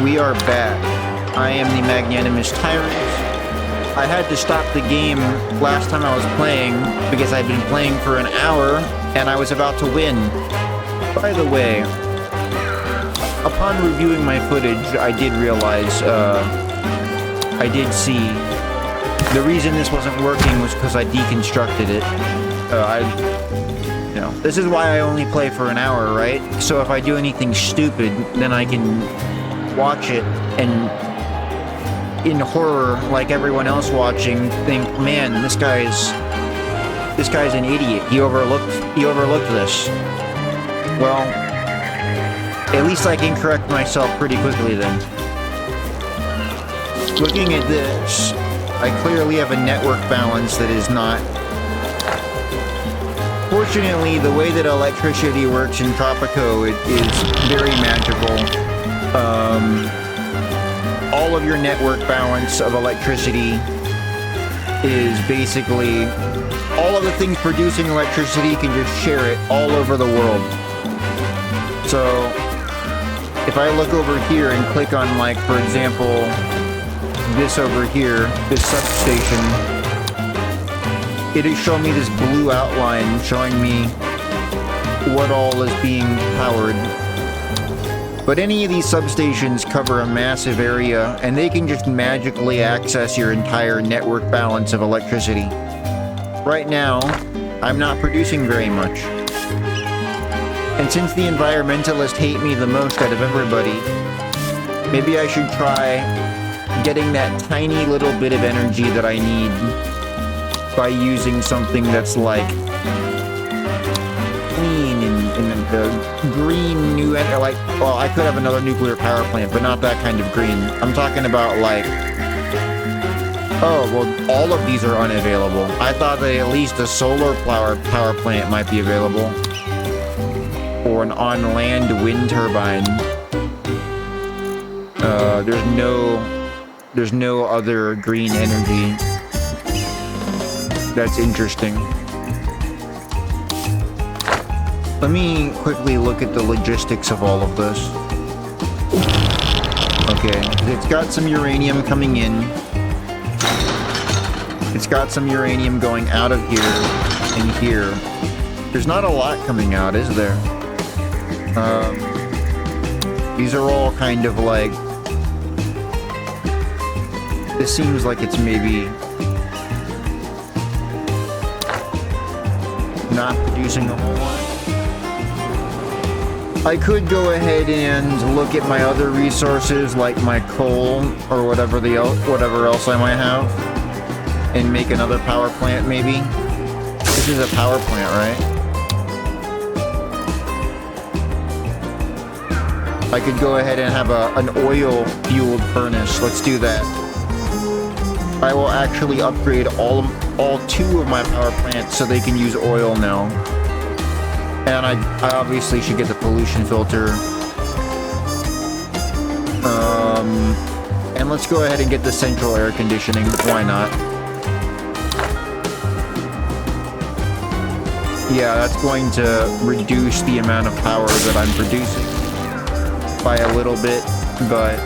We are back. I am the magnanimous tyrant. I had to stop the game last time I was playing because I'd been playing for an hour and I was about to win. By the way, upon reviewing my footage, I did realize, I did see the reason this wasn't working was because I deconstructed it. This is why I only play for an hour, right? So if I do anything stupid, then I can watch it and in horror, like everyone else watching, think, man, this guy's an idiot. He overlooked this. Well, at least I can correct myself pretty quickly then. Looking at this, I clearly have a network balance that is not... Fortunately, the way that electricity works in Tropico, it is very magical. All of your network balance of electricity is basically... all of the things producing electricity can just share it all over the world. So, if I look over here and click on, like, for example, this over here, this substation, it is showing me this blue outline showing me what all is being powered. But any of these substations cover a massive area, and they can just magically access your entire network balance of electricity. Right now, I'm not producing very much. And since the environmentalists hate me the most out of everybody, maybe I should try getting that tiny little bit of energy that I need by using something that's like clean and green new energy. Like, well, I could have another nuclear power plant, but not that kind of green. I'm talking about like, oh, well, all of these are unavailable. I thought that at least a solar power plant might be available. Or an on-land wind turbine. There's no other green energy. That's interesting. Let me quickly look at the logistics of all of this. Okay, it's got some uranium coming in. It's got some uranium going out of here and here. There's not a lot coming out, is there? These are all kind of like... This seems like it's maybe... not producing a whole lot. I could go ahead and look at my other resources, like my coal, or whatever else I might have, and make another power plant, maybe. This is a power plant, right? I could go ahead and have an oil-fueled furnace. Let's do that. I will actually upgrade all two of my power plants so they can use oil now. And I obviously should get the pollution filter. And let's go ahead and get the central air conditioning. Why not? Yeah, that's going to reduce the amount of power that I'm producing by a little bit, but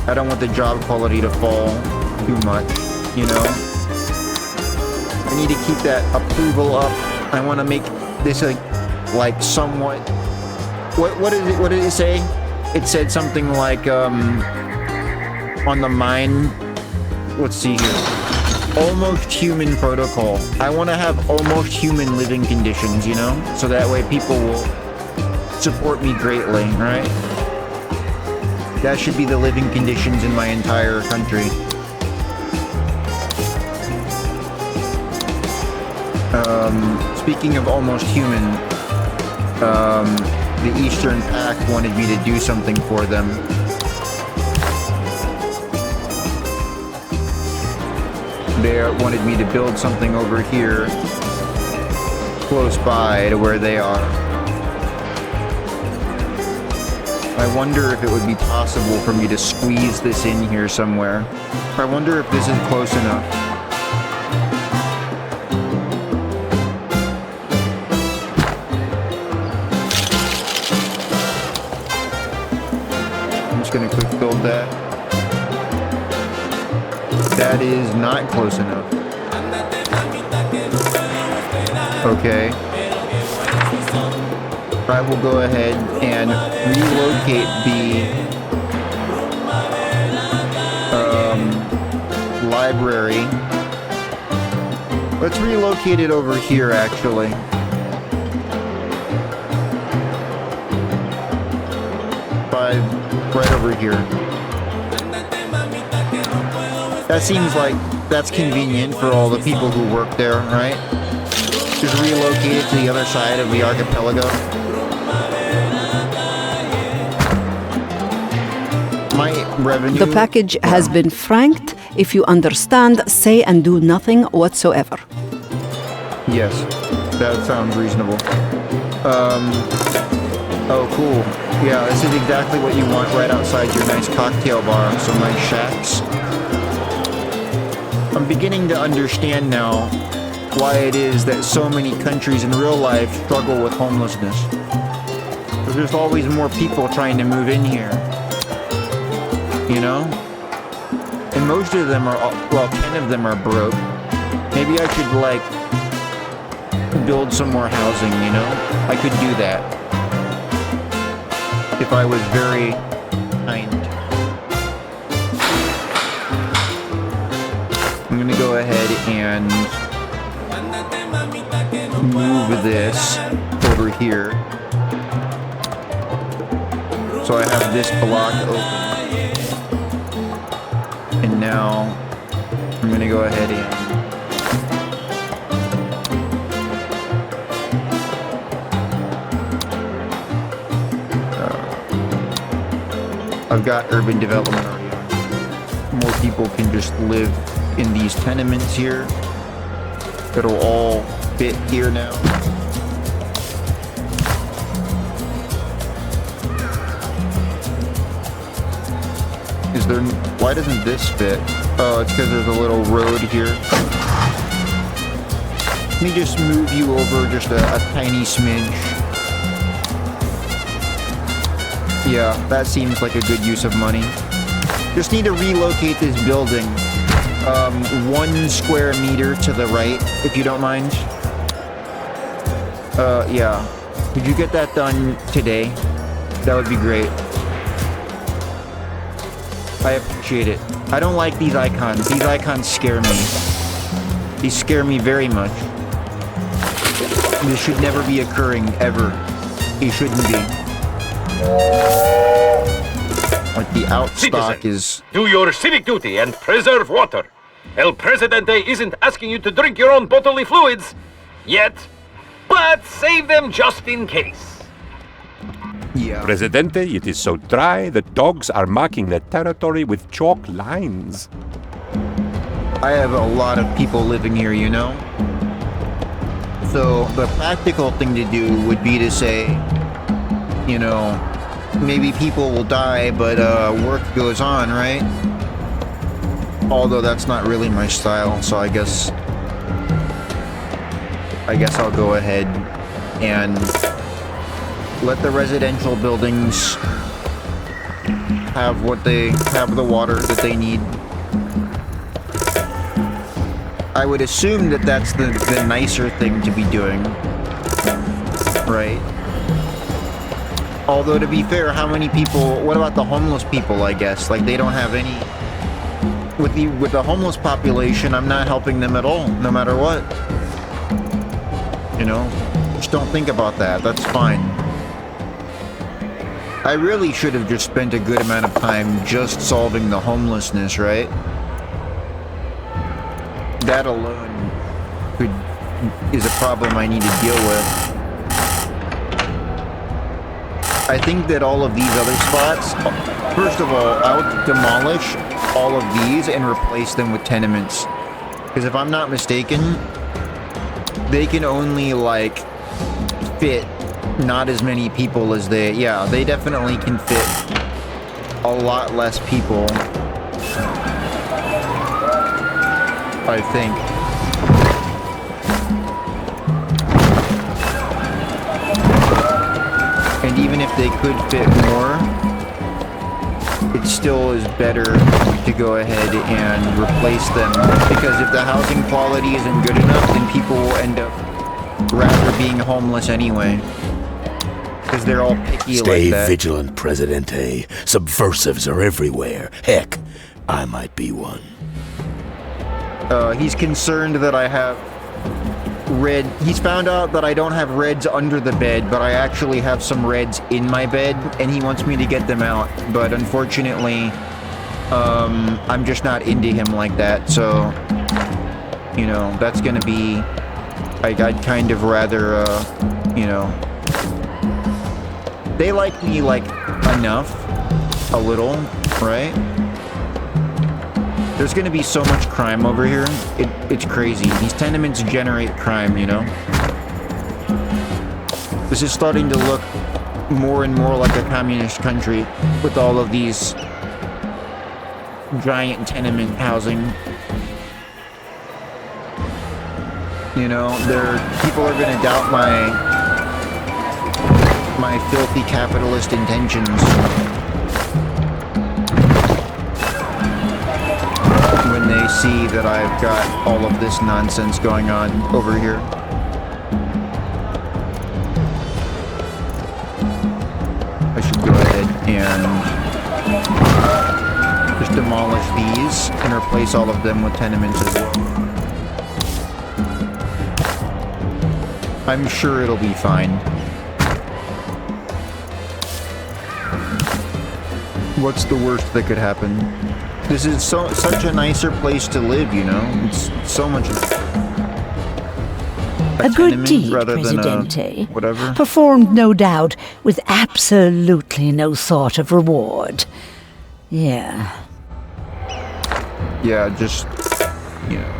I don't want the job quality to fall too much, you know? I need to keep that approval up. I want to make this like somewhat... What did it say? It said something like, on the mine... Let's see here. Almost human protocol. I want to have almost human living conditions, you know? So that way people will support me greatly, right? That should be the living conditions in my entire country. Speaking of almost human, the Eastern Pact wanted me to do something for them. They wanted me to build something over here, close by to where they are. I wonder if it would be possible for me to squeeze this in here somewhere. I wonder if this is close enough. just gonna quick build that. That is not close enough. Okay. I will go ahead and relocate the library. Let's relocate it over here, actually. Right over here. That seems like that's convenient for all the people who work there, right? Just relocate it to the other side of the archipelago. My revenue... The package has been franked. If you understand, say and do nothing whatsoever. Yes, that sounds reasonable. Oh, cool. Yeah, this is exactly what you want right outside your nice cocktail bar. Some nice shacks. I'm beginning to understand now why it is that so many countries in real life struggle with homelessness. Because there's always more people trying to move in here. You know? And most of them are, well, 10 of them are broke. Maybe I should, like, build some more housing, you know? I could do that. If I was very kind. I'm gonna go ahead and move this over here. So I have this block open. And now I'm gonna go ahead and I've got urban development already. More people can just live in these tenements here. It'll all fit here now. Is there... Why doesn't this fit? Oh, it's because there's a little road here. Let me just move you over just a tiny smidge. Yeah, that seems like a good use of money. Just need to relocate this building 1 square meter to the right, if you don't mind. Yeah. Could you get that done today? That would be great. I appreciate it. I don't like these icons. These icons scare me. These scare me very much. This should never be occurring, ever. It shouldn't be. Like the outstock is... Do your civic duty and preserve water. El Presidente isn't asking you to drink your own bodily fluids yet, but save them just in case. Yeah. Presidente, it is so dry that dogs are marking the territory with chalk lines. I have a lot of people living here, you know? So the practical thing to do would be to say, you know, maybe people will die, but work goes on, right? Although that's not really my style, so I guess I'll go ahead and let the residential buildings have the water that they need. I would assume that that's the nicer thing to be doing, right? Although, to be fair, how many people... What about the homeless people, I guess? Like, they don't have any... With the homeless population, I'm not helping them at all, no matter what. You know? Just don't think about that. That's fine. I really should have just spent a good amount of time just solving the homelessness, right? That alone is a problem I need to deal with. I think that all of these other spots, first of all, I would demolish all of these and replace them with tenements. Because if I'm not mistaken, they can only, like, fit not as many people as they... Yeah, they definitely can fit a lot less people, I think. And even if they could fit more, it still is better to go ahead and replace them, because if the housing quality isn't good enough, then people will end up rather being homeless anyway, because they're all picky Stay like that. vigilant, Presidente. Subversives are everywhere. Heck, I might be one. He's concerned that I have red. He's found out that I don't have reds under the bed, but I actually have some reds in my bed, and he wants me to get them out. But unfortunately, I'm just not into him like that. So, you know, that's gonna be. I'd kind of rather, you know. They like me like enough, a little, right? There's gonna be so much crime over here. It's crazy. These tenements generate crime, you know? This is starting to look more and more like a communist country with all of these giant tenement housing. You know, people are gonna doubt my filthy capitalist intentions. When they see that I've got all of this nonsense going on over here. I should go ahead and just demolish these and replace all of them with tenements as well. I'm sure it'll be fine. What's the worst that could happen? This is such a nicer place to live, you know? It's so much a good deed, rather Presidente. than whatever. Performed, no doubt, with absolutely no thought of reward. Yeah. Yeah, just, you know.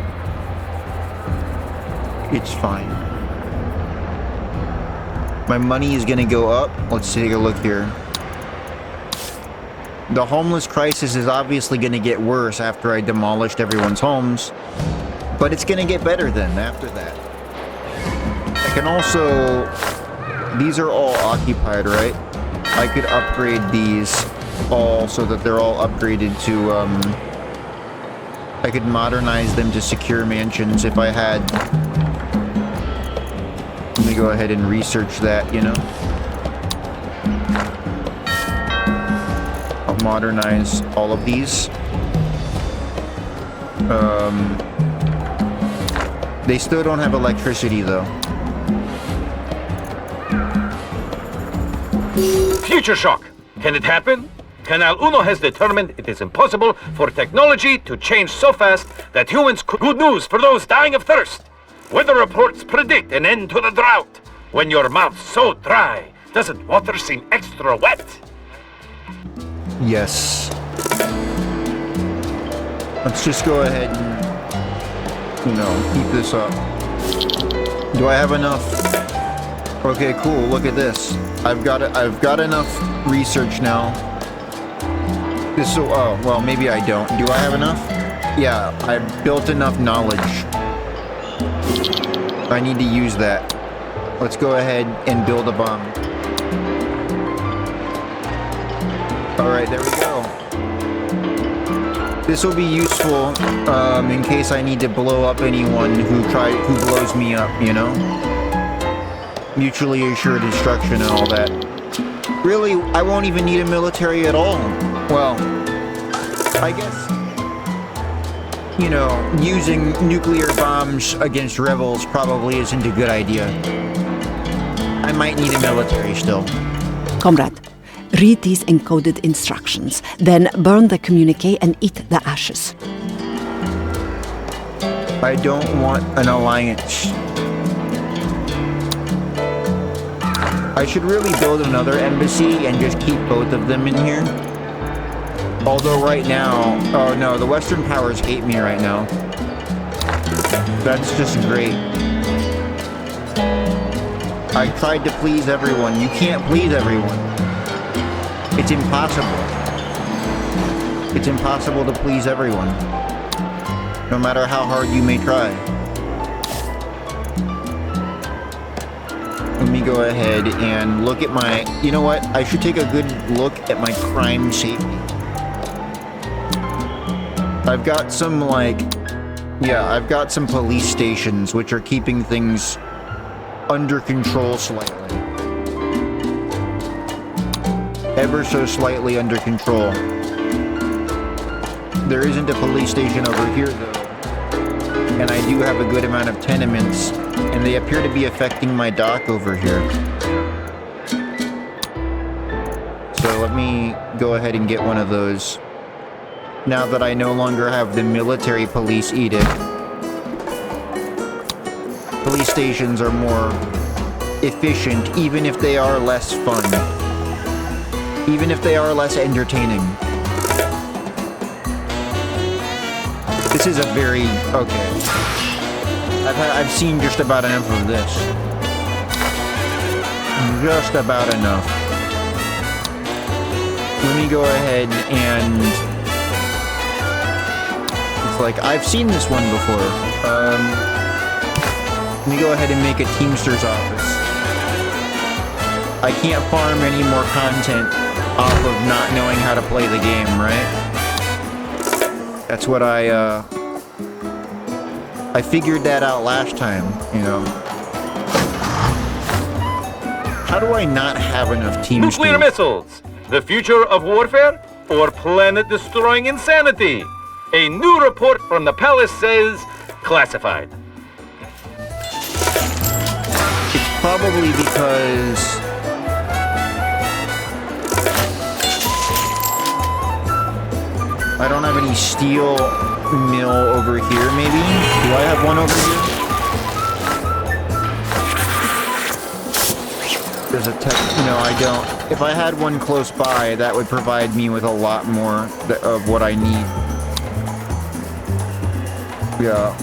It's fine. My money is gonna go up. Let's take a look here. The homeless crisis is obviously going to get worse after I demolished everyone's homes, but it's going to get better then after that. I can also... These are all occupied, right? I could upgrade these all so that they're all upgraded to... I could modernize them to secure mansions if I had... Let me go ahead and research that, you know? Modernize all of these. They still don't have electricity though. Future shock. Can it happen? Canal Uno has determined it is impossible for technology to change so fast that humans could... Good news for those dying of thirst. Weather reports predict an end to the drought. When your mouth's so dry, doesn't water seem extra wet? Yes. Let's just go ahead and, you know, keep this up. Do I have enough? Okay, cool. Look at this. I've got enough research now. Oh, well, maybe I don't. Do I have enough? Yeah, I've built enough knowledge. I need to use that. Let's go ahead and build a bomb. Alright, there we go. This will be useful in case I need to blow up anyone who blows me up, you know? Mutually assured destruction and all that. Really, I won't even need a military at all. Well, I guess, you know, using nuclear bombs against rebels probably isn't a good idea. I might need a military still. Comrade, read these encoded instructions, then burn the communique and eat the ashes. I don't want an alliance. I should really build another embassy and just keep both of them in here. Although right now... Oh no, the Western powers hate me right now. That's just great. I tried to please everyone. You can't please everyone. It's impossible. It's impossible to please everyone. No matter how hard you may try. Let me go ahead and look at my... You know what? I should take a good look at my crime safety. I've got some, I've got some police stations which are keeping things under control slightly. Ever so slightly under control. There isn't a police station over here, though. And I do have a good amount of tenements, and they appear to be affecting my dock over here. So let me go ahead and get one of those. Now that I no longer have the military police edict. Police stations are more efficient, even if they are less fun. Even if they are less entertaining. This is a very... okay. I've seen just about enough of this. Just about enough. Let me go ahead and... it's like, I've seen this one before. Let me go ahead and make a Teamster's office. I can't farm any more content off of not knowing how to play the game, right? That's what I figured that out last time, you know. How do I not have enough Teamsters? Nuclear missiles! The future of warfare or planet-destroying insanity? A new report from the palace says classified. It's probably because... I don't have any steel mill over here, maybe? Do I have one over here? There's a tech... no, I don't. If I had one close by, that would provide me with a lot more of what I need. Yeah.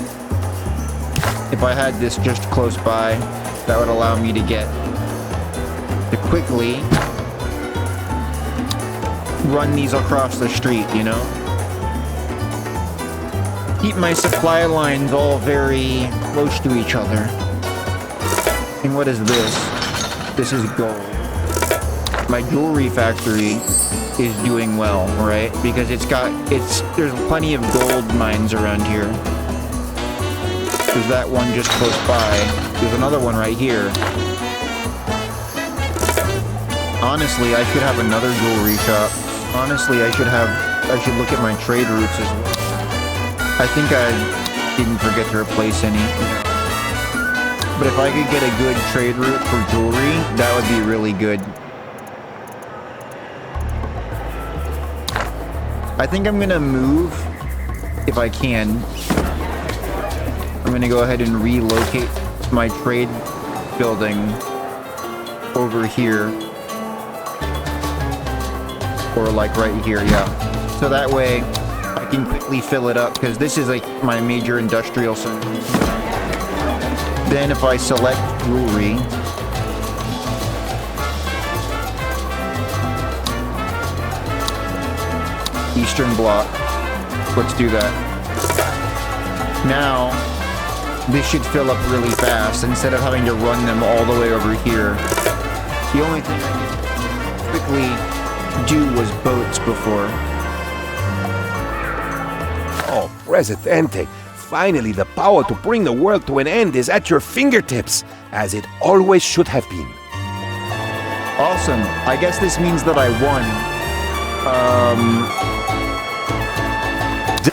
If I had this just close by, that would allow me to get... to quickly... run these across the street, you know? Keep my supply lines all very close to each other. And what is this? This is gold. My jewelry factory is doing well, right? Because there's plenty of gold mines around here. There's that one just close by. There's another one right here. Honestly, I should have another jewelry shop. Honestly, I should look at my trade routes as well. I think I didn't forget to replace any. But if I could get a good trade route for jewelry, that would be really good. I think I'm gonna move, if I can. I'm gonna go ahead and relocate my trade building over here. Or like right here, yeah. So that way, I can quickly fill it up, because this is like my major industrial center. Then if I select jewelry, Eastern Bloc, let's do that. Now, this should fill up really fast, instead of having to run them all the way over here. The only thing I could quickly do was boats before. Oh, Presidente, finally the power to bring the world to an end is at your fingertips, as it always should have been. Awesome. I guess this means that I won.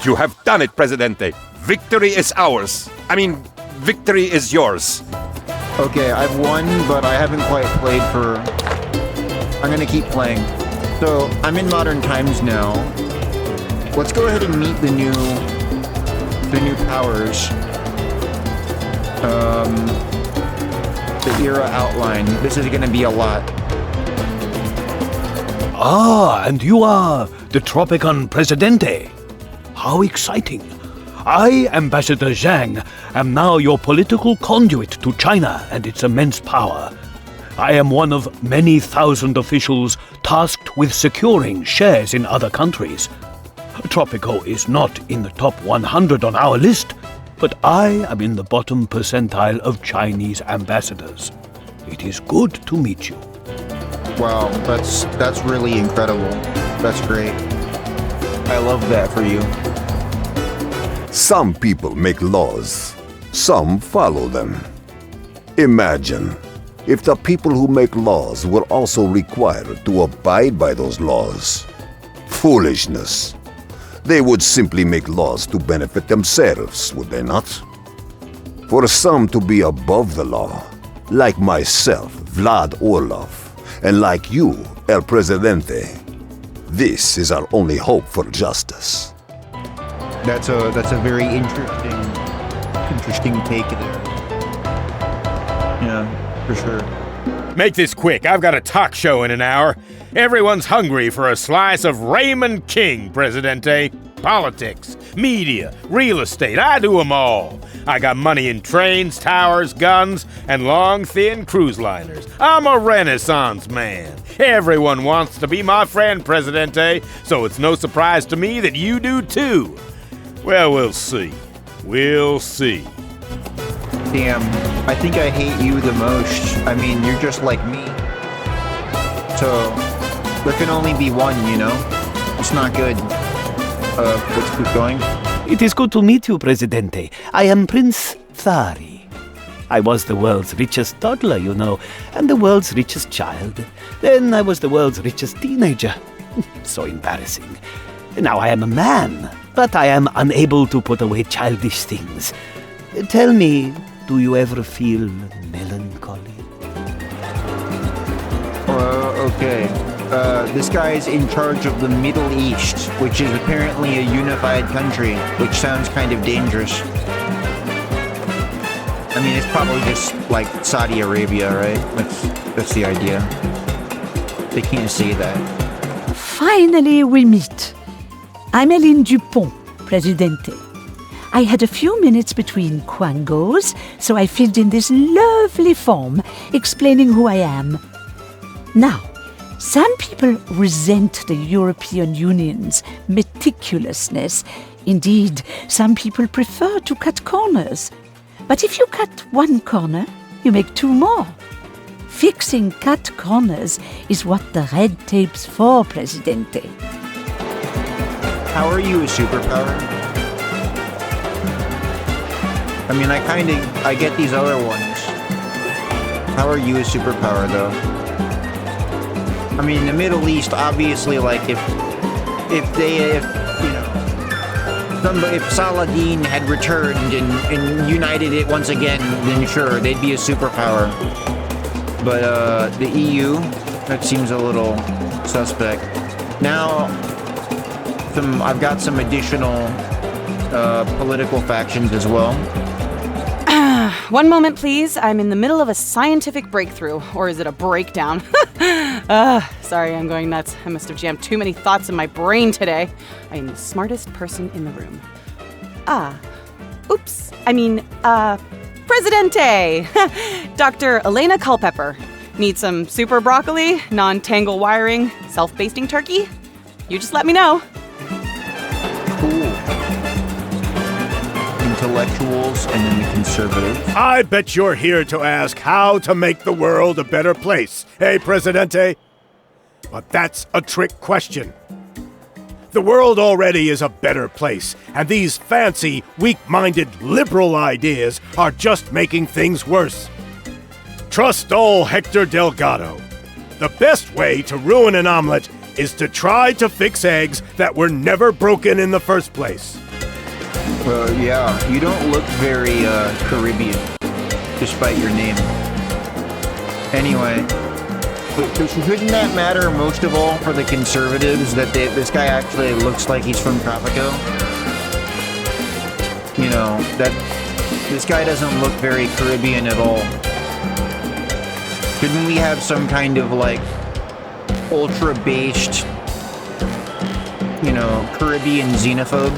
You have done it, Presidente. Victory is ours. I mean, victory is yours. Okay, I've won, but I haven't quite played for... I'm gonna keep playing. So, I'm in modern times now. Let's go ahead and meet the new powers. The era outline. This is gonna be a lot. Ah, and you are the Tropican Presidente. How exciting. I, Ambassador Zhang, am now your political conduit to China and its immense power. I am one of many thousand officials tasked with securing shares in other countries. Tropico is not in the top 100 on our list, but I am in the bottom percentile of Chinese ambassadors. It is good to meet you. Wow, that's really incredible. That's great. I love that for you. Some people make laws, some follow them. Imagine if the people who make laws were also required to abide by those laws. Foolishness. They would simply make laws to benefit themselves, would they not? For some to be above the law, like myself, Vlad Orlov, and like you, El Presidente, this is our only hope for justice. That's a very interesting take there. Yeah, for sure. Make this quick. I've got a talk show in an hour. Everyone's hungry for a slice of Raymond King, Presidente. Politics, media, real estate, I do them all. I got money in trains, towers, guns, and long, thin cruise liners. I'm a Renaissance man. Everyone wants to be my friend, Presidente, so it's no surprise to me that you do too. Well, we'll see. We'll see. Damn, I think I hate you the most. I mean, you're just like me. So, there can only be one, you know? It's not good. Let's keep going. It is good to meet you, Presidente. I am Prince Thari. I was the world's richest toddler, you know, and the world's richest child. Then I was the world's richest teenager. So embarrassing. Now I am a man, but I am unable to put away childish things. Tell me, do you ever feel melancholy? Okay. This guy is in charge of the Middle East, which is apparently a unified country, which sounds kind of dangerous. I mean, it's probably just like Saudi Arabia, right? That's the idea. They can't say that. Finally, we meet. I'm Hélène Dupont, Presidente. I had a few minutes between quangos, so I filled in this lovely form explaining who I am. Now, some people resent the European Union's meticulousness. Indeed, some people prefer to cut corners. But if you cut one corner, you make two more. Fixing cut corners is what the red tape's for, Presidente. How are you a superpower? I mean, I get these other ones. How are you a superpower, though? I mean, in the Middle East, obviously, like, if Saladin had returned and united it once again, then sure, they'd be a superpower. But, the EU, that seems a little suspect. Now, I've got some additional, political factions as well. One moment, please. I'm in the middle of a scientific breakthrough. Or is it a breakdown? Sorry, I'm going nuts. I must have jammed too many thoughts in my brain today. I am the smartest person in the room. Presidente! Dr. Elena Culpepper. Need some super broccoli, non-tangle wiring, self-basting turkey? You just let me know. Cool. Intellectuals and then the conservatives. I bet you're here to ask how to make the world a better place, hey, Presidente? But that's a trick question. The world already is a better place, and these fancy, weak-minded liberal ideas are just making things worse. Trust old Hector Delgado. The best way to ruin an omelet is to try to fix eggs that were never broken in the first place. Well, yeah, you don't look very Caribbean, despite your name. Anyway, shouldn't that matter most of all for the conservatives, that this guy actually looks like he's from Tropico? You know, that this guy doesn't look very Caribbean at all. Shouldn't we have some kind of, like, ultra-based, you know, Caribbean xenophobe?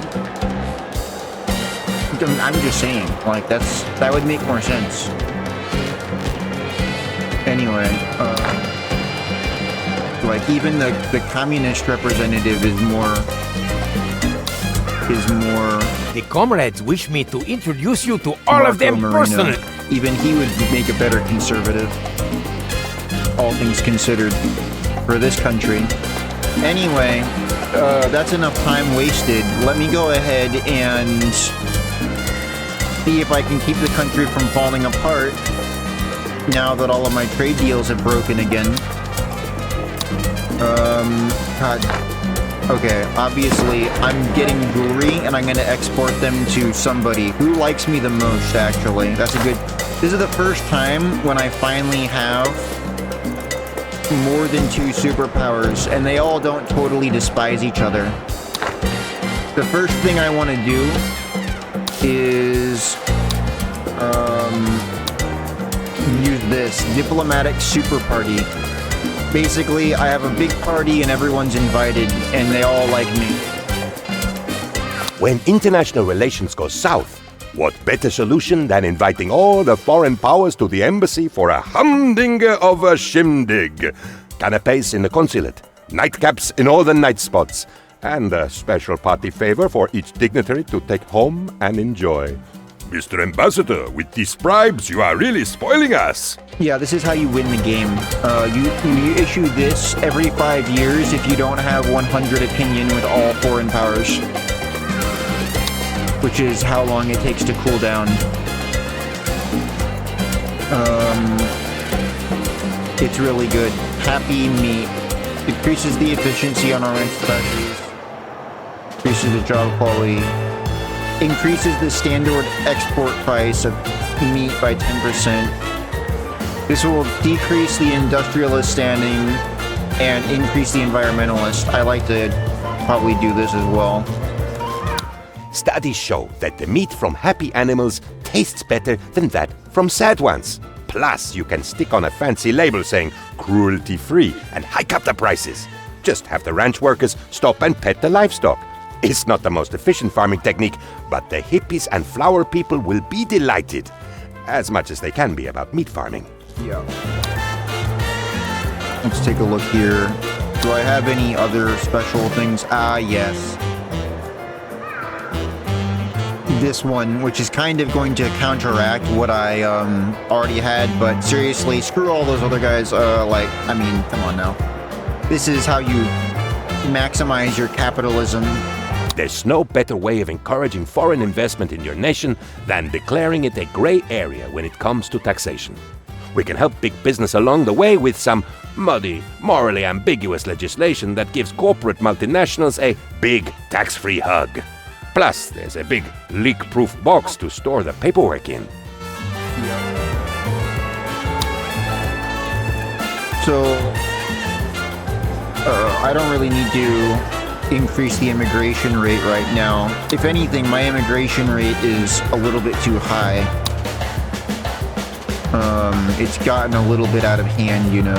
I'm just saying, like, that would make more sense. Anyway, like, even the communist representative is more... The comrades wish me to introduce you to all of them personally. Even he would make a better conservative, all things considered, for this country. Anyway, that's enough time wasted. Let me go ahead and see if I can keep the country from falling apart now that all of my trade deals have broken again. God. Okay, obviously, I'm getting jewelry, and I'm gonna export them to somebody who likes me the most, actually. That's a good... This is the first time when I finally have more than 2 superpowers, and they all don't totally despise each other. The first thing I want to do is use this diplomatic super party. Basically, I have a big party and everyone's invited, and they all like me. When international relations go south, what better solution than inviting all the foreign powers to the embassy for a humdinger of a shindig? Canapes in the consulate, nightcaps in all the night spots, and a special party favor for each dignitary to take home and enjoy. Mr. Ambassador, with these bribes, you are really spoiling us. Yeah, this is how you win the game. You issue this every 5 years if you don't have 100 opinion with all foreign powers. Which is how long it takes to cool down. It's really good. Happy meat. Increases the efficiency on our factories. Increases the job quality. Increases the standard export price of meat by 10%. This will decrease the industrialist standing and increase the environmentalist. I like to probably do this as well. Studies show that the meat from happy animals tastes better than that from sad ones. Plus, you can stick on a fancy label saying cruelty-free and hike up the prices. Just have the ranch workers stop and pet the livestock. It's not the most efficient farming technique, but the hippies and flower people will be delighted. As much as they can be about meat farming. Yeah. Let's take a look here. Do I have any other special things? Yes. This one, which is kind of going to counteract what I already had, but seriously, screw all those other guys. I mean, come on now. This is how you maximize your capitalism. There's no better way of encouraging foreign investment in your nation than declaring it a gray area when it comes to taxation. We can help big business along the way with some muddy, morally ambiguous legislation that gives corporate multinationals a big tax-free hug. Plus, there's a big leak-proof box to store the paperwork in. So, I don't really need to increase the immigration rate right now. If anything, my immigration rate is a little bit too high. It's gotten a little bit out of hand, you know.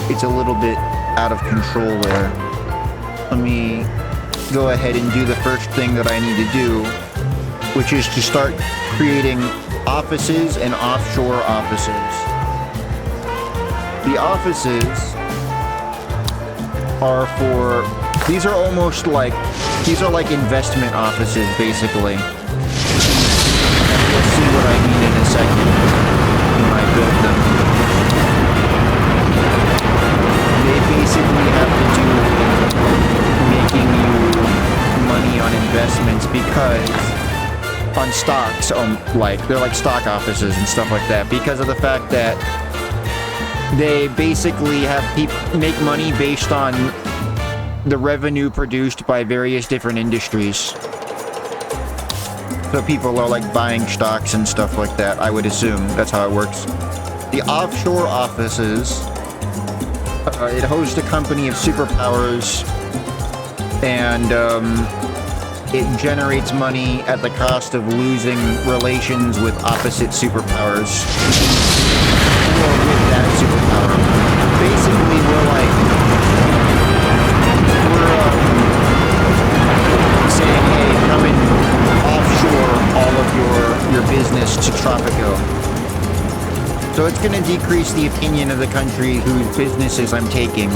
It's a little bit out of control there. Let me go ahead and do the first thing that I need to do, which is to start creating offices and offshore offices. The offices are for... These are almost like... These are like investment offices, basically. You'll see what I mean in a second when I build them. They basically have to do with making you money on investments because... On stocks, they're like stock offices and stuff like that, because of the fact that they basically have make money based on the revenue produced by various different industries. So people are like buying stocks and stuff like that, I would assume. That's how it works. The offshore offices, it hosts a company of superpowers, and it generates money at the cost of losing relations with opposite superpowers. Or with that superpower. Basically, we're saying, hey, come and offshore all of your business to Tropico. So it's going to decrease the opinion of the country whose businesses I'm taking.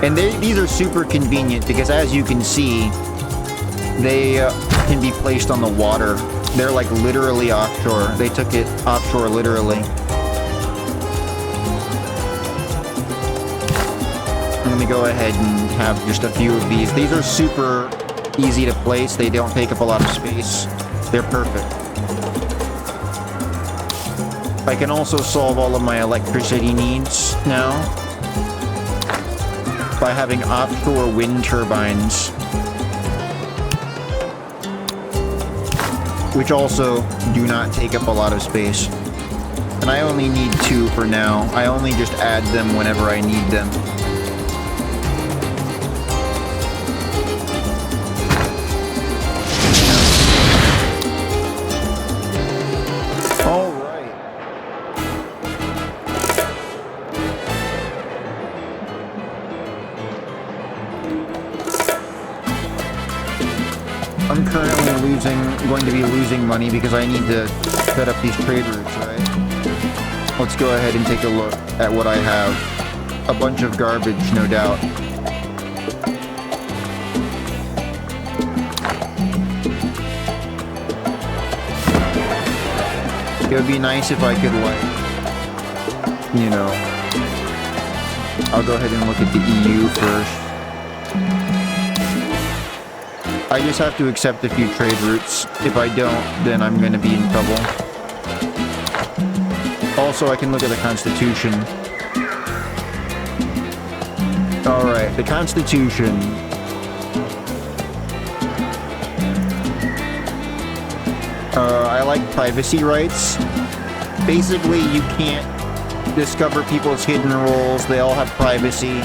And these are super convenient because, as you can see, they can be placed on the water. They're like literally offshore. They took it offshore literally. gonna go ahead and have just a few of these. These are super easy to place. They don't take up a lot of space. They're perfect. I can also solve all of my electricity needs now by having offshore wind turbines, which also do not take up a lot of space. And I only need 2 for now. I only just add them whenever I need them. All right. I'm currently going to be losing money because I need to set up these trade routes, right? Let's go ahead and take a look at what I have. A bunch of garbage, no doubt. It would be nice if I could, like, you know, I'll go ahead and look at the EU first. I just have to accept a few trade routes. If I don't, then I'm going to be in trouble. Also, I can look at the Constitution. Alright, the Constitution. I like privacy rights. Basically, you can't discover people's hidden roles. They all have privacy.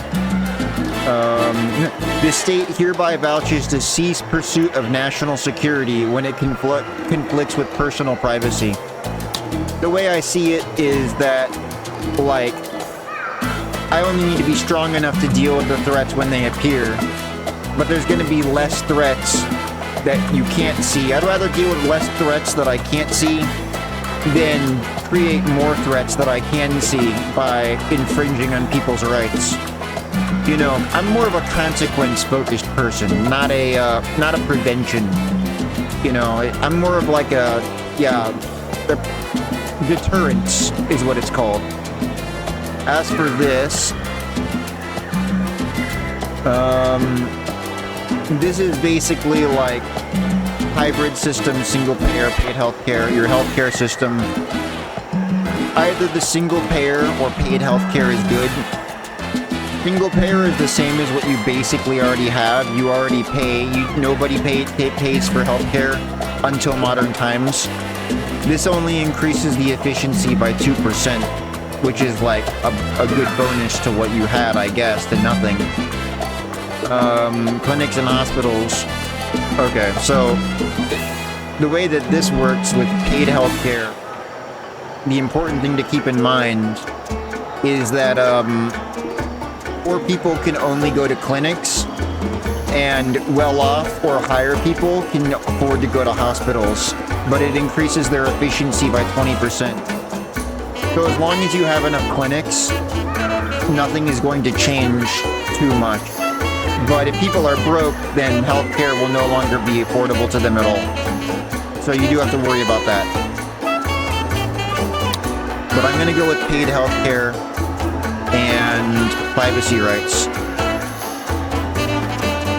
The state hereby vouches to cease pursuit of national security when it conflicts with personal privacy. The way I see it is that, like, I only need to be strong enough to deal with the threats when they appear, but there's going to be less threats that you can't see. I'd rather deal with less threats that I can't see than create more threats that I can see by infringing on people's rights. You know, I'm more of a consequence-focused person, not a prevention. You know, I'm more of like a deterrence is what it's called. As for this, this is basically like hybrid system, single payer, paid healthcare. Your healthcare system, either the single payer or paid healthcare is good. Single payer is the same as what you basically already have. You already pay. Nobody pays for healthcare until modern times. This only increases the efficiency by 2%, which is like a good bonus to what you had, I guess, to nothing. Clinics and hospitals. Okay, so the way that this works with paid healthcare, the important thing to keep in mind is that poor people can only go to clinics, and well-off or higher people can afford to go to hospitals, but it increases their efficiency by 20%. So as long as you have enough clinics, nothing is going to change too much. But if people are broke, then healthcare will no longer be affordable to them at all. So you do have to worry about that. But I'm going to go with paid healthcare and privacy rights.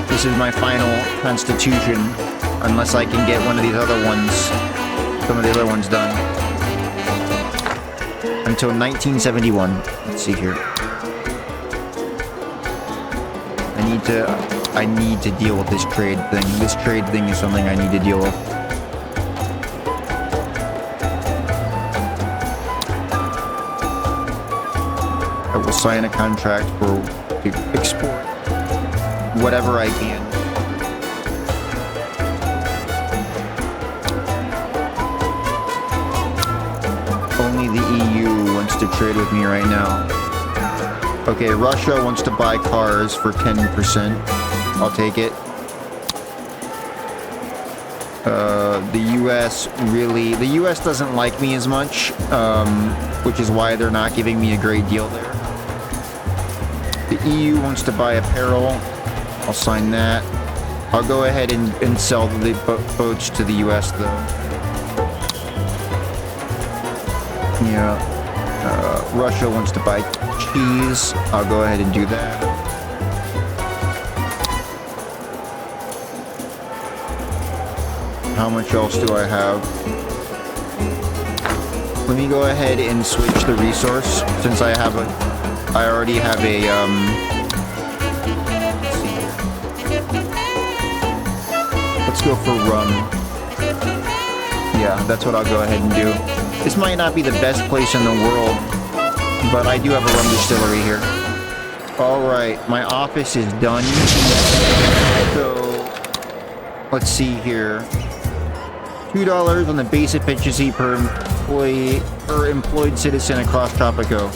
This is my final constitution, unless I can get one of these other ones, some of the other ones done. Until 1971. Let's see here. I need to deal with this trade thing. This trade thing is something I need to deal with. I will sign a contract for export whatever I can. Only the EU wants to trade with me right now. Okay, Russia wants to buy cars for 10%. I'll take it. The US doesn't like me as much, which is why they're not giving me a great deal there. The EU wants to buy apparel. I'll sign that. I'll go ahead and sell the boats to the US though. Yeah. Russia wants to buy cheese. I'll go ahead and do that. How much else do I have? Let me go ahead and switch the resource since I already have a, let's go for rum. Yeah, that's what I'll go ahead and do. This might not be the best place in the world, but I do have a rum distillery here. Alright, my office is done. So, let's see here. $2 on the base efficiency per employee or employed citizen across Tropico.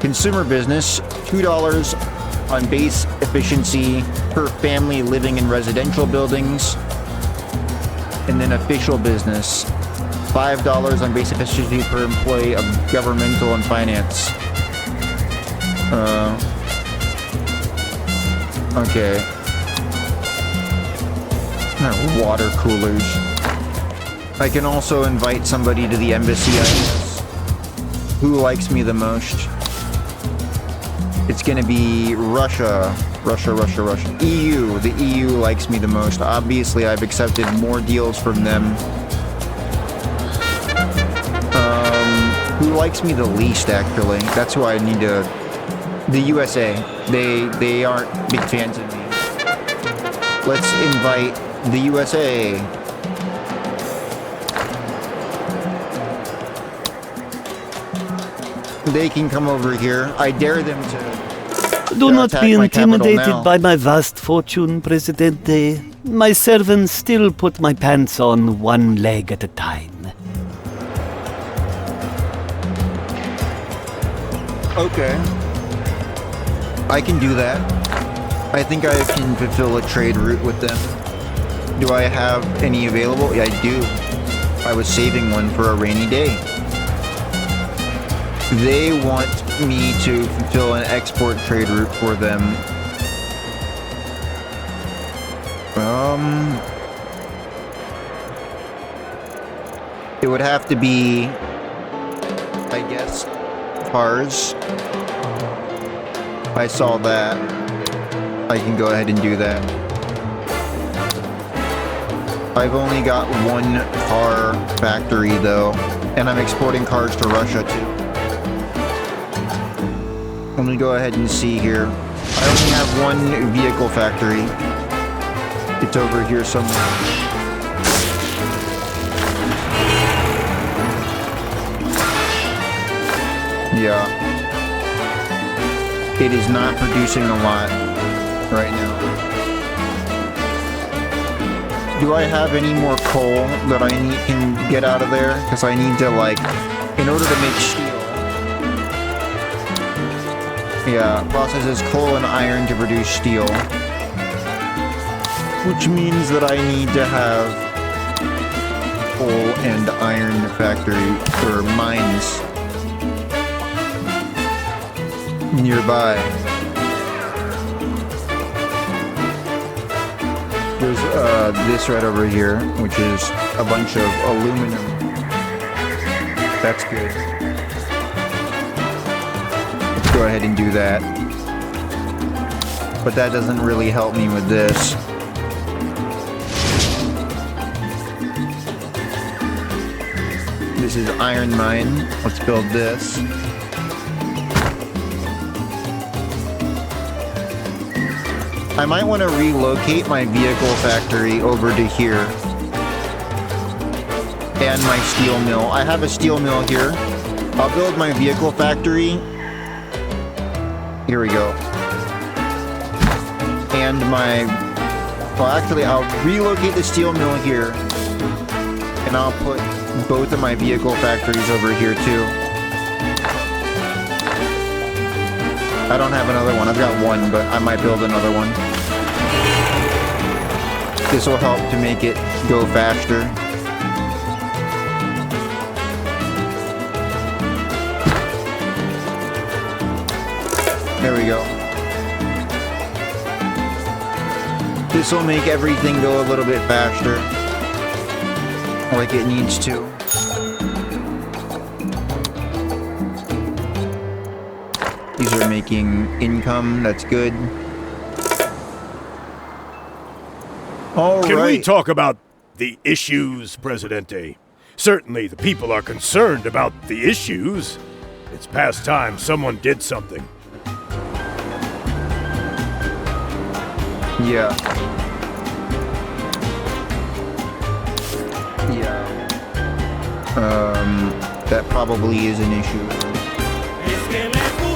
Consumer business, $2 on base efficiency per family living in residential buildings. And then official business, $5 on base efficiency per employee of governmental and finance. Okay. Water coolers. I can also invite somebody to the embassy, I guess. Who likes me the most? It's gonna be Russia. Russia. EU. The EU likes me the most. Obviously, I've accepted more deals from them. Who likes me the least, actually? That's who I need to... The USA. They aren't big fans of me. Let's invite the USA. They can come over here. I dare them to... Do not be intimidated now. by my vast fortune, Presidente. My servants still put my pants on one leg at a time. Okay. I can do that. I think I can fulfill a trade route with them. Do I have any available? Yeah, I do. I was saving one for a rainy day. They want me to fulfill an export trade route for them. It would have to be, I guess, cars. I saw that. I can go ahead and do that. I've only got one car factory though, and I'm exporting cars to Russia too. Let me go ahead and see here. I only have one vehicle factory. It's over here somewhere. Yeah. It is not producing a lot right now. Do I have any more coal that I can get out of there? Because I need to, like, in order to make steel. Yeah, processes coal and iron to produce steel. Which means that I need to have coal and iron factory, or mines, nearby. There's this right over here, which is a bunch of aluminum. That's good. Let's go ahead and do that. But that doesn't really help me with this. This is iron mine. Let's build this. I might want to relocate my vehicle factory over to here. And my steel mill. I have a steel mill here. I'll build my vehicle factory. Here we go. And my... Well, actually, I'll relocate the steel mill here. And I'll put both of my vehicle factories over here, too. I don't have another one. I've got one, but I might build another one. This will help to make it go faster. There we go. This will make everything go a little bit faster. Like it needs to. These are making income. That's good. All Can we right. talk about the issues, Presidente. Certainly the people are concerned about the issues. It's past time someone did something. Yeah. That probably is an issue.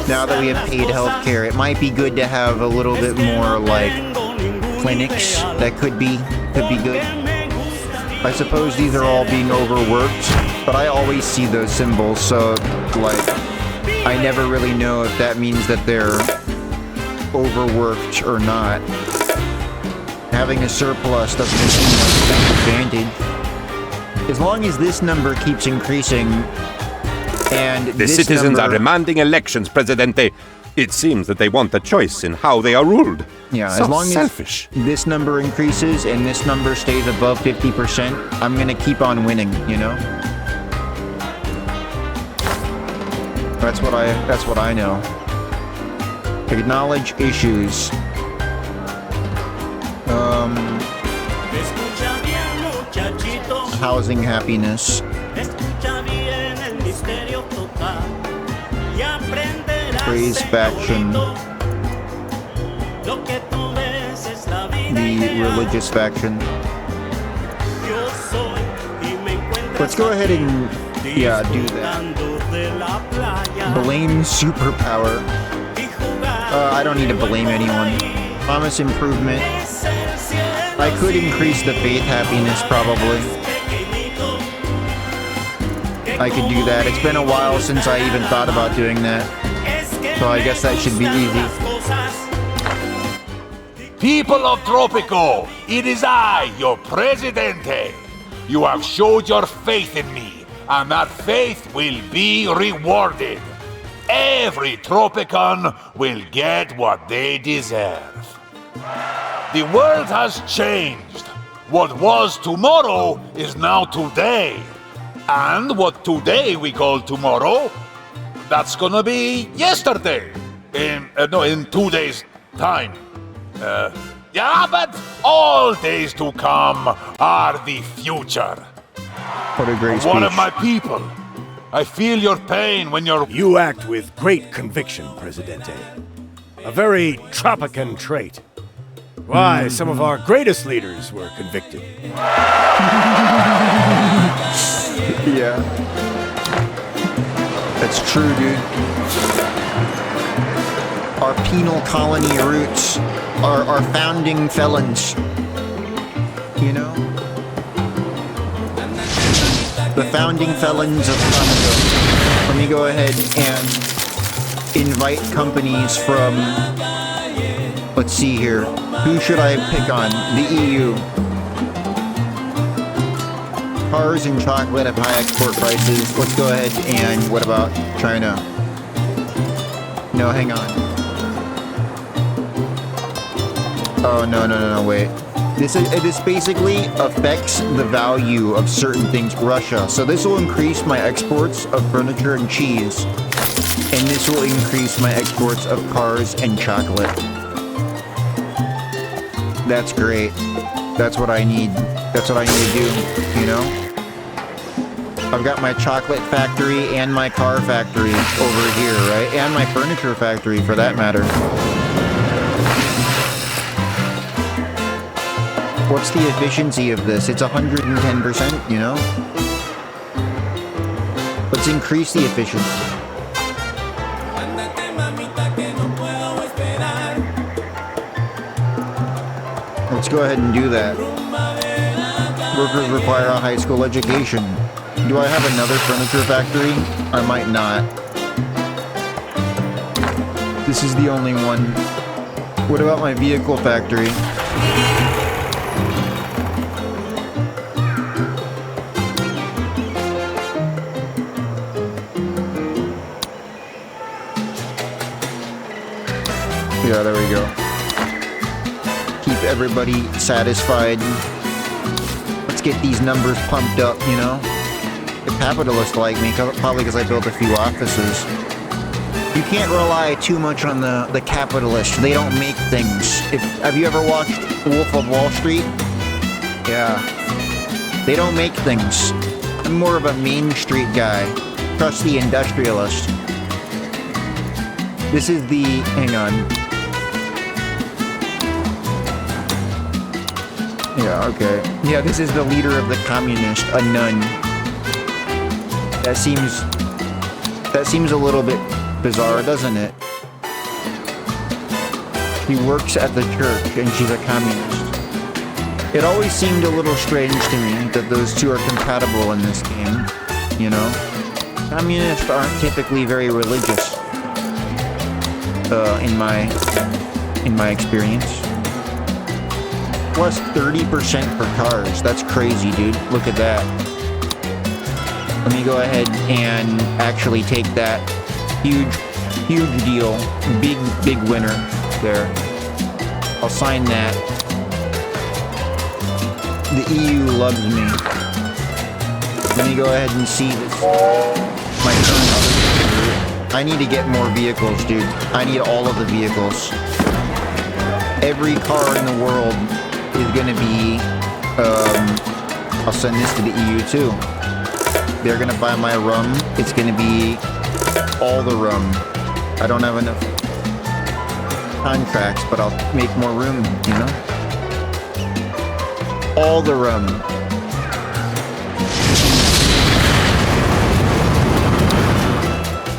Now that we have paid healthcare, it might be good to have a little bit more, like, clinics that could be good. I suppose these are all being overworked, but I always see those symbols, so, like, I never really know if that means that they're overworked or not. Having a surplus doesn't seem like an advantage. As long as this number keeps increasing, and the citizens are demanding elections, Presidente. It seems that they want a choice in how they are ruled. Yeah, so as long selfish. as this number increases and this number stays above 50%, I'm gonna keep on winning, you know? That's what I know. Acknowledge issues. Housing happiness. Praise faction. The religious faction. Let's go ahead and, do that. Blame superpower. I don't need to blame anyone. Promise improvement. I could increase the faith happiness, probably. I could do that. It's been a while since I even thought about doing that. So I guess that should be easy. People of Tropico, it is I, your Presidente. You have showed your faith in me, and that faith will be rewarded. Every Tropican will get what they deserve. The world has changed. What was tomorrow is now today. And what today we call tomorrow, that's gonna be yesterday. In 2 days' time. But all days to come are the future. What a great speech. One of my people. I feel your pain when you're... You act with great conviction, Presidente. A very Tropican trait. Why, some of our greatest leaders were convicted. Yeah. That's true, dude. Our penal colony roots are founding felons. You know? The founding felons of Tropico. Let me go ahead and invite companies from... Let's see here. Who should I pick on? The EU. Cars and chocolate have high export prices. Let's go ahead and what about China? No, hang on. Oh, no, wait. This basically affects the value of certain things. Russia. So this will increase my exports of furniture and cheese. And this will increase my exports of cars and chocolate. That's great. That's what I need. That's what I need to do, you know? I've got my chocolate factory and my car factory over here, right? And my furniture factory, for that matter. What's the efficiency of this? It's 110%, you know? Let's increase the efficiency. Let's go ahead and do that. Workers require a high school education. Do I have another furniture factory? I might not. This is the only one. What about my vehicle factory? Yeah, there we go. Keep everybody satisfied. Let's get these numbers pumped up, you know? The capitalists like me, probably because I built a few offices. You can't rely too much on the capitalists. They don't make things. Have you ever watched Wolf of Wall Street? Yeah. They don't make things. I'm more of a Main Street guy. Trust the industrialist. This is the... hang on. Yeah, okay. Yeah, this is the leader of the communist, a nun. That seems a little bit bizarre, doesn't it? She works at the church and she's a communist. It always seemed a little strange to me that those two are compatible in this game, you know? Communists aren't typically very religious, in my experience. Plus 30% for cars. That's crazy, dude. Look at that. Let me go ahead and actually take that huge deal. Big winner there. I'll sign that. The EU loves me. Let me go ahead and see this. My current other. I need to get more vehicles, dude. I need all of the vehicles. Every car in the world is gonna be, I'll send this to the EU too. They're gonna buy my rum. It's gonna be all the rum. I don't have enough contracts, but I'll make more room, you know? All the rum.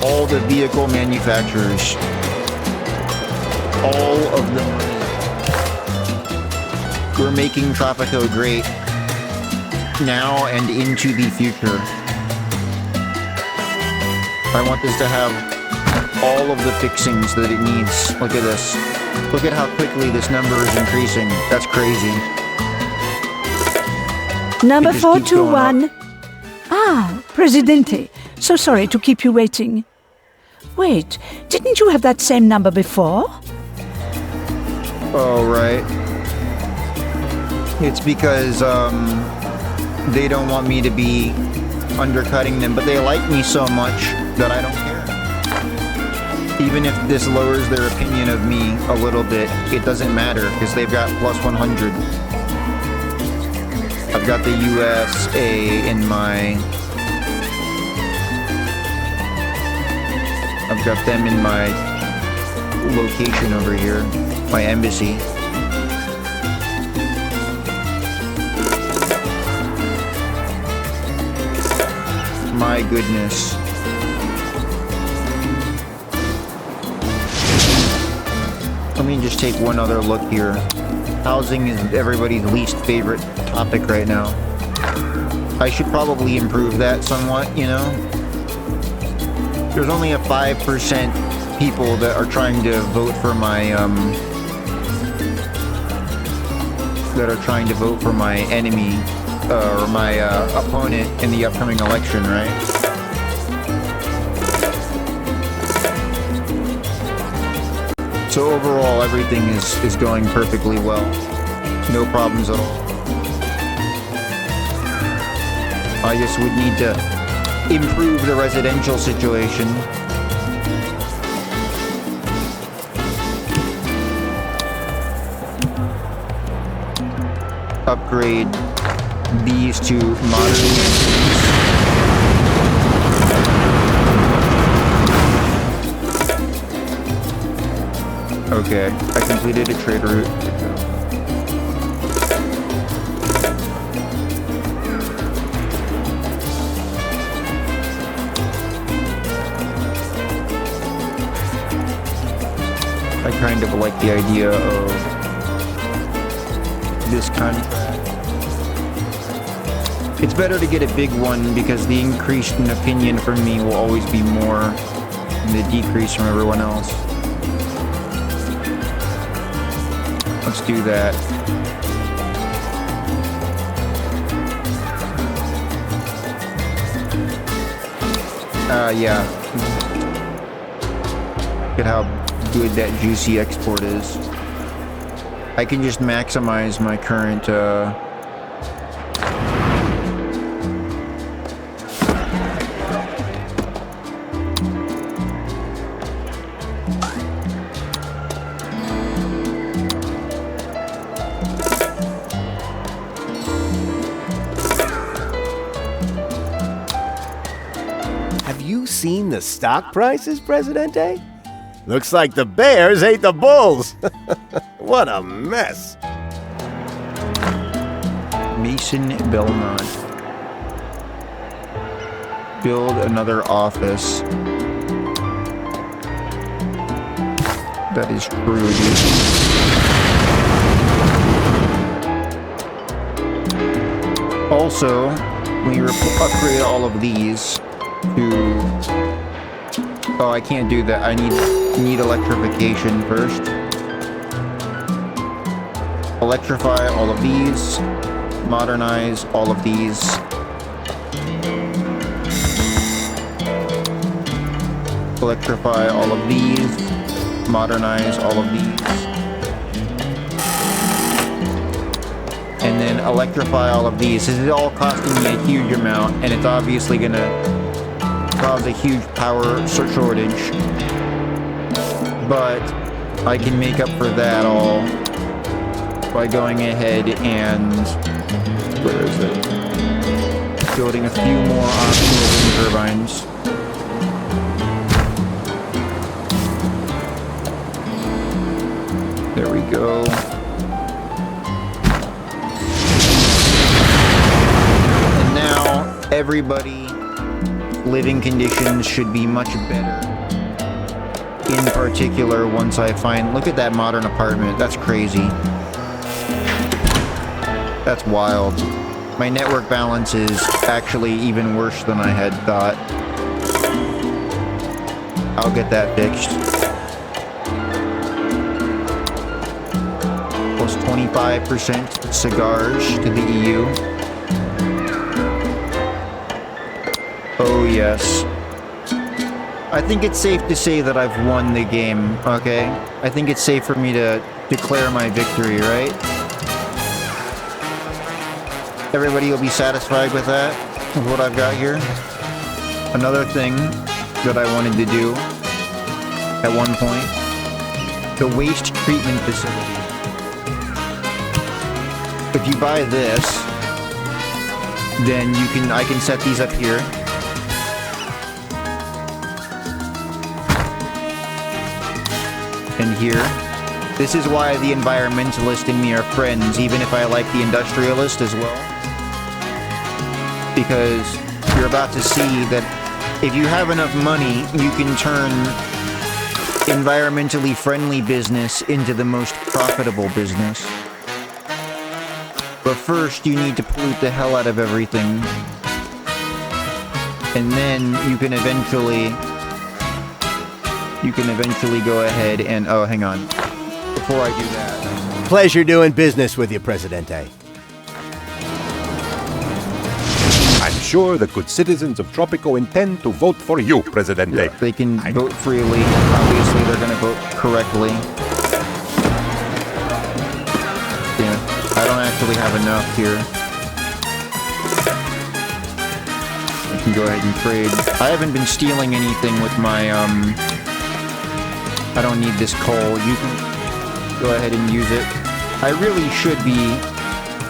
All the vehicle manufacturers. All of the money. We're making Tropico great now and into the future. I want this to have all of the fixings that it needs. Look at this. Look at how quickly this number is increasing. That's crazy. Number 421. Ah, Presidente. So sorry to keep you waiting. Wait, didn't you have that same number before? Oh, right. It's because, they don't want me to be undercutting them, but they like me so much that I don't care. Even if this lowers their opinion of me a little bit, it doesn't matter, because they've got plus 100. I've got the USA in my... I've got them in my location over here, my embassy. My goodness. Let me just take one other look here. Housing is everybody's least favorite topic right now. I should probably improve that somewhat, you know? There's only a 5% people that are trying to vote for my, enemy, or my, opponent in the upcoming election, right? So overall, everything is going perfectly well. No problems at all. I just would need to improve the residential situation. Upgrade these to modern mansions. Okay, I completed a trade route. I kind of like the idea of this contract. It's better to get a big one because the increase in opinion from me will always be more than the decrease from everyone else. Let's do that. Yeah. Look at how good that juicy export is. I can just maximize my current, the stock prices, Presidente? Looks like the bears ate the bulls. What a mess. Mason Belmont. Build another office. That is true, dude. Also, when you upgrade all of these to... Oh, I can't do that. I need electrification first. Electrify all of these. Modernize all of these. Electrify all of these. Modernize all of these. And then electrify all of these. This is all costing me a huge amount, and it's obviously gonna cause a huge power shortage. But I can make up for that all by going ahead and... Where is it? Building a few more optional wind turbines. There we go. And now everybody living conditions should be much better. In particular, once I find... Look at that modern apartment. That's crazy. That's wild. My network balance is actually even worse than I had thought. I'll get that fixed. Plus 25% cigars to the EU. Oh yes. I think it's safe to say that I've won the game, okay? I think it's safe for me to declare my victory, right? Everybody will be satisfied with that, with what I've got here. Another thing that I wanted to do at one point, the waste treatment facility. If you buy this, then I can set these up here. And here. This is why the environmentalist and me are friends, even if I like the industrialist as well. Because you're about to see that if you have enough money, you can turn environmentally friendly business into the most profitable business. But first, you need to pollute the hell out of everything. And then you can eventually go ahead and... Oh, hang on. Before I do that... Pleasure doing business with you, Presidente. I'm sure the good citizens of Tropico intend to vote for you, Presidente. Yeah, they can vote freely. Obviously, they're going to vote correctly. Damn it. I don't actually have enough here. I can go ahead and trade. I haven't been stealing anything with my, I don't need this coal. You can go ahead and use it. I really should be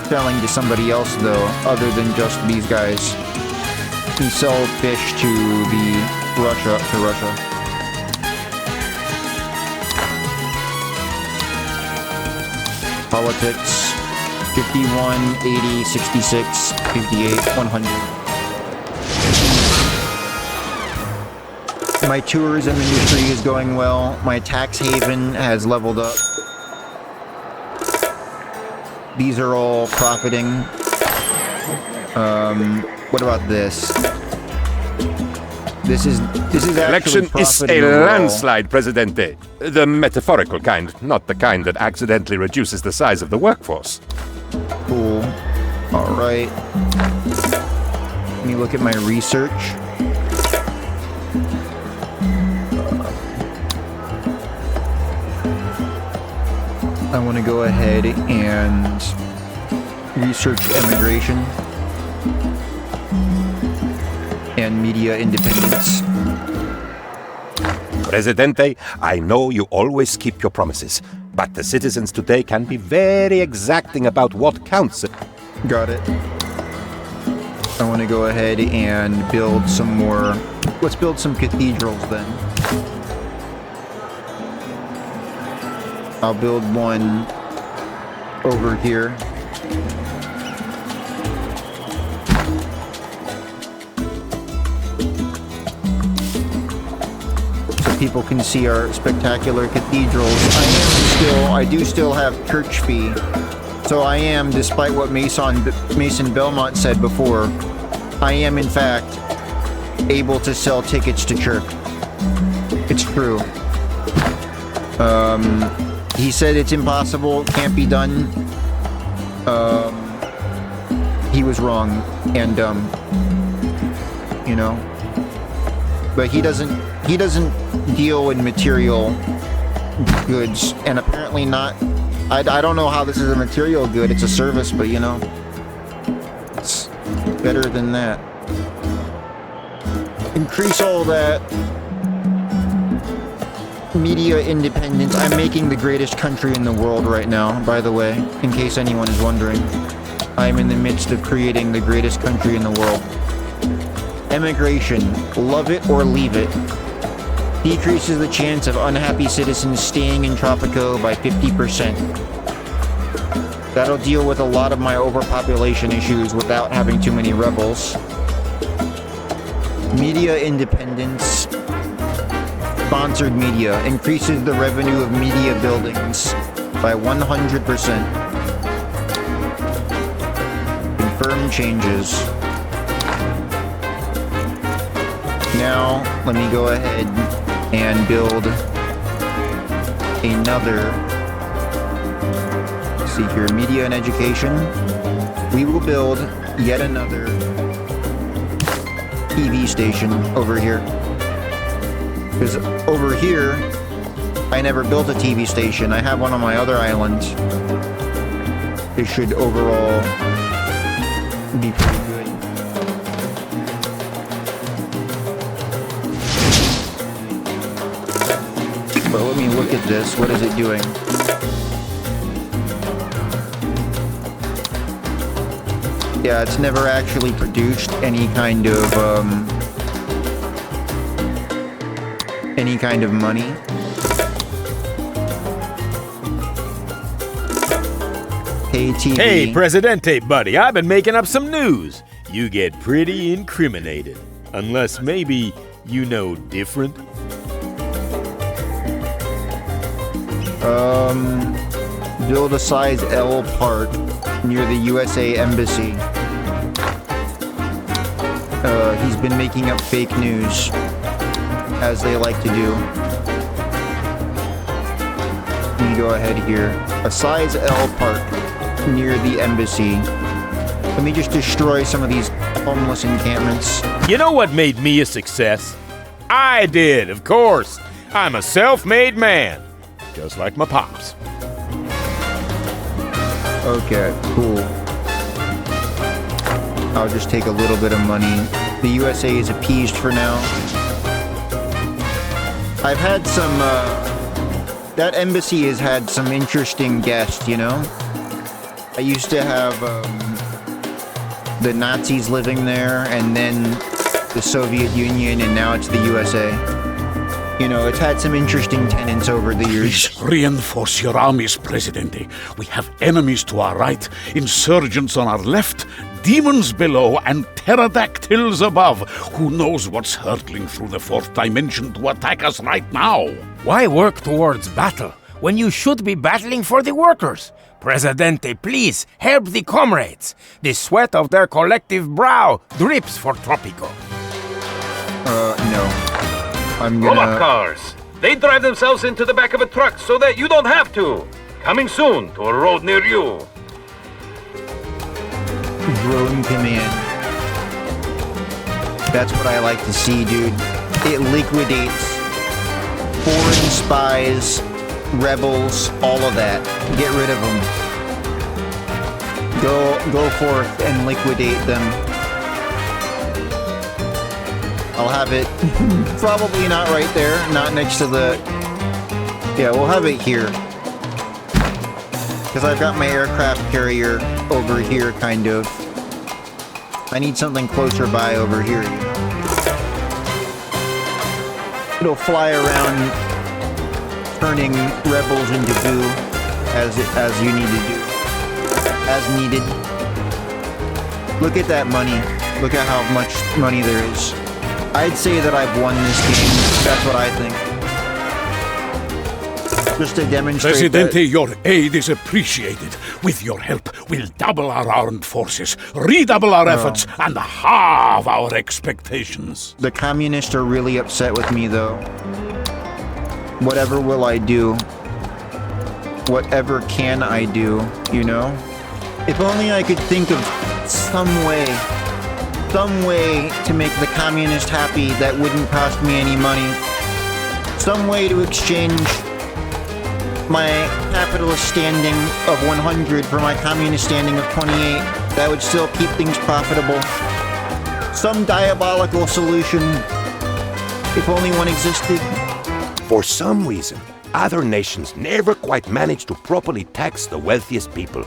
selling to somebody else, though, other than just these guys. You sell fish to Russia. Politics. 51, 80, 66, 58, 100. My tourism industry is going well. My tax haven has leveled up. These are all profiting. What about this? This is Election is a landslide, Presidente. The metaphorical kind, not the kind that accidentally reduces the size of the workforce. Cool. All right. Let me look at my research. I want to go ahead and research immigration and media independence. Presidente, I know you always keep your promises, but the citizens today can be very exacting about what counts. Got it. I want to go ahead and build some more. Let's build some cathedrals then. I'll build one over here. So people can see our spectacular cathedrals. I do still have church fee. So I am, despite what Mason Belmont said before, I am in fact able to sell tickets to church. It's true. He said it's impossible, can't be done. He was wrong and dumb, you know. But he doesn't deal in material goods, and apparently not. I don't know how this is a material good. It's a service, but you know, it's better than that. Increase all that. Media independence. I'm making the greatest country in the world right now, by the way, in case anyone is wondering. I'm in the midst of creating the greatest country in the world. Emigration. Love it or leave it. Decreases the chance of unhappy citizens staying in Tropico by 50%. That'll deal with a lot of my overpopulation issues without having too many rebels. Media independence. Sponsored media increases the revenue of media buildings by 100%. Confirm changes. Now, let me go ahead and build another. Let's see here, media and education. We will build yet another TV station over here. Because over here, I never built a TV station. I have one on my other island. It should overall be pretty good. But let me look at this. What is it doing? Yeah, it's never actually produced any kind of money. Hey, TV. Hey, Presidente, buddy, I've been making up some news. You get pretty incriminated. Unless maybe you know different. Build a size L park near the USA Embassy. He's been making up fake news, as they like to do. You go ahead here. A size L park near the embassy. Let me just destroy some of these homeless encampments. You know what made me a success? I did, of course. I'm a self-made man. Just like my pops. Okay, cool. I'll just take a little bit of money. The USA is appeased for now. I've had some, that embassy has had some interesting guests, you know? I used to have, the Nazis living there, and then the Soviet Union, and now it's the USA. You know, it's had some interesting tenants over the years. Please reinforce your armies, Presidente. We have enemies to our right, insurgents on our left, demons below, and pterodactyls above. Who knows what's hurtling through the fourth dimension to attack us right now? Why work towards battle when you should be battling for the workers? Presidente, please help the comrades. The sweat of their collective brow drips for Tropico. No. I'm gonna... Robot cars. They drive themselves into the back of a truck so that you don't have to. Coming soon to a road near you. Drone command. That's what I like to see, dude. It liquidates foreign spies, rebels, all of that. Get rid of them. Go forth and liquidate them. I'll have it probably not right there, not next to the... Yeah, we'll have it here. Because I've got my aircraft carrier over here, kind of. I need something closer by over here. It'll fly around, turning rebels into goo as you need to do. As needed. Look at that money. Look at how much money there is. I'd say that I've won this game. That's what I think. Just to demonstrate Presidente, that... your aid is appreciated. With your help, we'll double our armed forces, redouble our efforts, and halve our expectations. The communists are really upset with me, though. Whatever will I do? Whatever can I do, you know? If only I could think of some way to make the communist happy that wouldn't cost me any money. Some way to exchange my capitalist standing of 100 for my communist standing of 28 that would still keep things profitable. Some diabolical solution, if only one existed. For some reason, other nations never quite manage to properly tax the wealthiest people.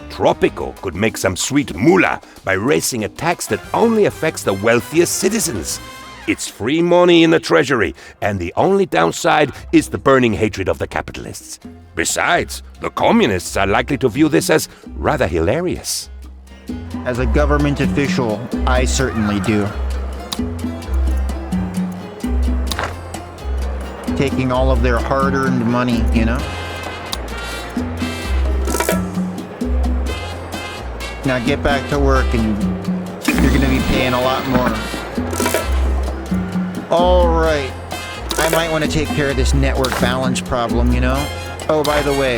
Tropico could make some sweet moolah by raising a tax that only affects the wealthiest citizens. It's free money in the treasury, and the only downside is the burning hatred of the capitalists. Besides, the communists are likely to view this as rather hilarious. As a government official, I certainly do. Taking all of their hard-earned money, you know? Now get back to work and you're gonna be paying a lot more. Alright. I might want to take care of this network balance problem, you know? Oh, by the way,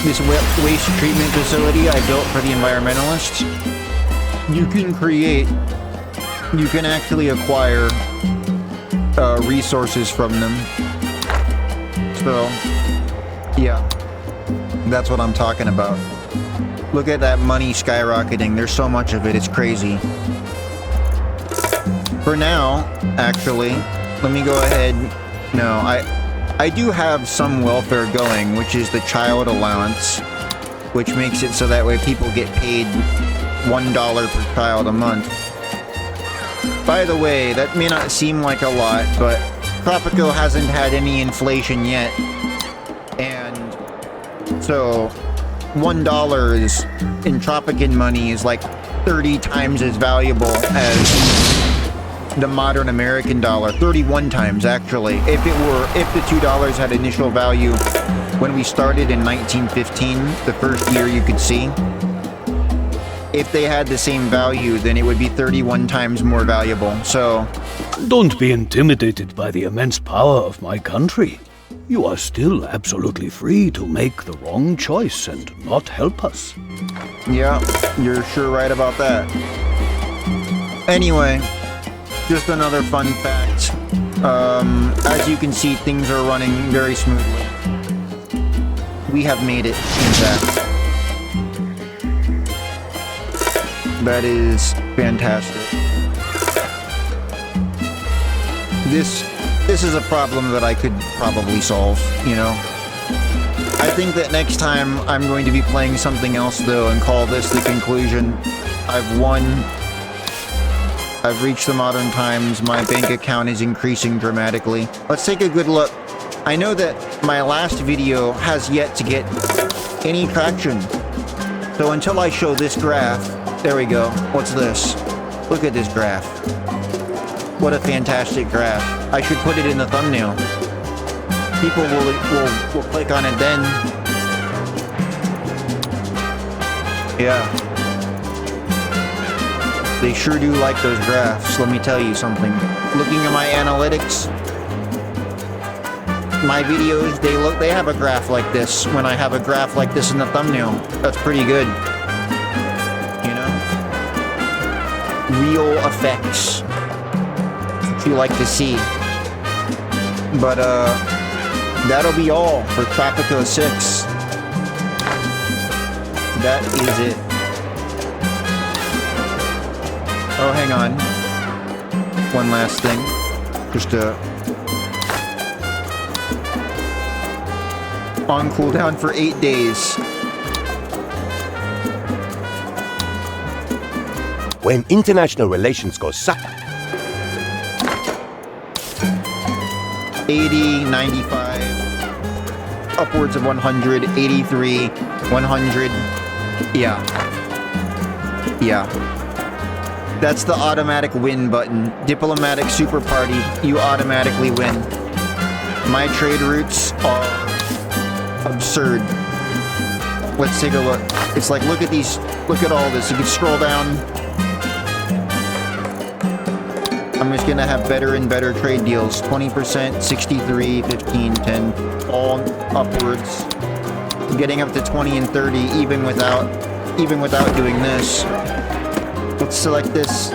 this waste treatment facility I built for the environmentalists, you can actually acquire resources from them. So, yeah, that's what I'm talking about. Look at that money skyrocketing. There's so much of it, it's crazy. For now, actually, let me go ahead. No, I do have some welfare going, which is the child allowance, which makes it so that way people get paid $1 per child a month. By the way, that may not seem like a lot, but Tropico hasn't had any inflation yet, and so $1 is, in Tropican money, is like 30 times as valuable as the modern American dollar. 31 times, actually. If the $2 had initial value when we started in 1915, the first year you could see, if they had the same value, then it would be 31 times more valuable. So, don't be intimidated by the immense power of my country. You are still absolutely free to make the wrong choice and not help us. Yeah, you're sure right about that. Anyway, just another fun fact. As you can see, things are running very smoothly. We have made it, in fact. That is fantastic. This is a problem that I could probably solve, you know? I think that next time I'm going to be playing something else, though, and call this the conclusion. I've won. I've reached the modern times. My bank account is increasing dramatically. Let's take a good look. I know that my last video has yet to get any traction. So until I show this graph, there we go. What's this? Look at this graph. What a fantastic graph. I should put it in the thumbnail. People will click on it then. Yeah. They sure do like those graphs, let me tell you something. Looking at my analytics, my videos, they have a graph like this when I have a graph like this in the thumbnail. That's pretty good. You know? Real effects. What you like to see. But, that'll be all for Tropico 6. That is it. Oh, hang on. One last thing. Just on cooldown for 8 days. When international relations go south, 80, 95, upwards of 100, 83, 100. Yeah. That's the automatic win button. Diplomatic super party, you automatically win. My trade routes are absurd. Let's take a look. It's like, look at all this. You can scroll down. I'm just gonna have better and better trade deals. 20%, 63, 15, 10, all upwards. Getting up to 20 and 30 even without doing this. Let's select this.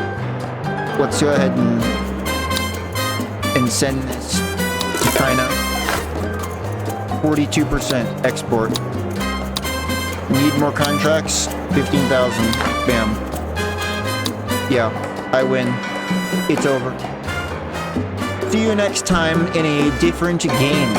Let's go ahead and send this to China. 42% export. Need more contracts? 15,000. Bam. Yeah, I win. It's over. See you next time in a different game.